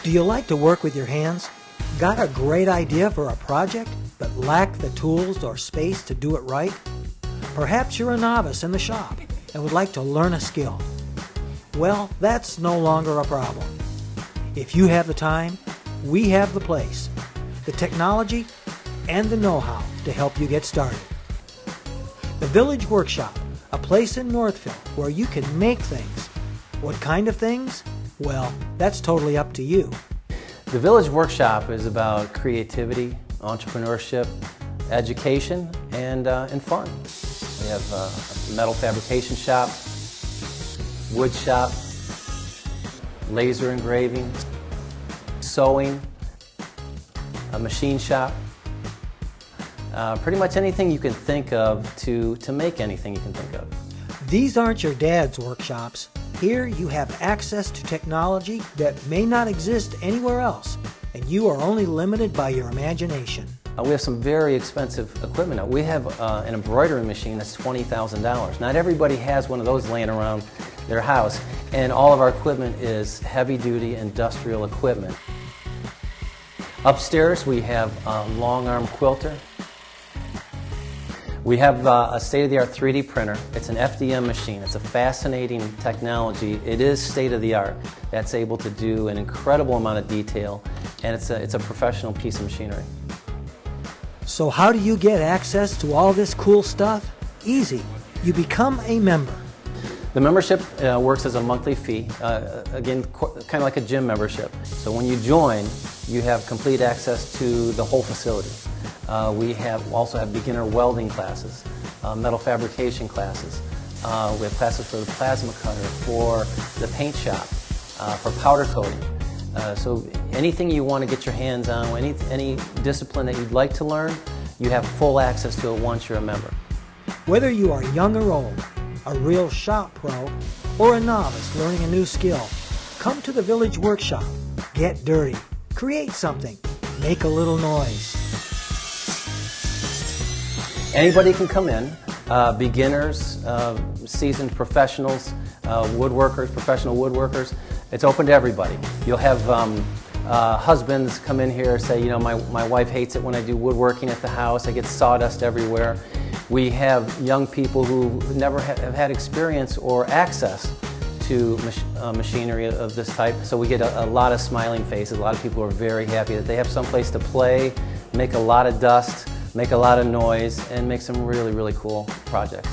Do you like to work with your hands? Got a great idea for a project, but lack the tools or space to do it right? Perhaps you're a novice in the shop and would like to learn a skill. Well, that's no longer a problem. If you have the time, we have the place, the technology, and the know-how to help you get started. The Village Workshop, a place in Northville where you can make things. What kind of things? Well, that's totally up to you. The Village Workshop is about creativity, entrepreneurship, education, and fun. We have a metal fabrication shop, wood shop, laser engraving, sewing, a machine shop. Pretty much anything you can think of to make anything you can think of. These aren't your dad's workshops. Here you have access to technology that may not exist anywhere else, and you are only limited by your imagination. We have some very expensive equipment now. We have an embroidery machine that's $20,000. Not everybody has one of those laying around their house, and all of our equipment is heavy-duty industrial equipment. Upstairs we have a long-arm quilter. We have a state-of-the-art 3D printer. It's an FDM machine. It's a fascinating technology. It is state-of-the-art. That's able to do an incredible amount of detail, and it's a professional piece of machinery. So how do you get access to all this cool stuff? Easy. You become a member. The membership works as a monthly fee, again, kind of like a gym membership. So when you join, you have complete access to the whole facility. We also have beginner welding classes, metal fabrication classes. We have classes for the plasma cutter, for the paint shop, for powder coating. So anything you want to get your hands on, any discipline that you'd like to learn, you have full access to it once you're a member. Whether you are young or old, a real shop pro, or a novice learning a new skill, come to the Village Workshop. Get dirty. Create something. Make a little noise. Anybody can come in, beginners, seasoned professionals, woodworkers, professional woodworkers. It's open to everybody. You'll have husbands come in here and say, you know, my wife hates it when I do woodworking at the house. I get sawdust everywhere. We have young people who never have had experience or access to machinery of this type. So we get a lot of smiling faces. A lot of people are very happy that they have someplace to play, make a lot of dust, make a lot of noise, and make some really, really cool projects.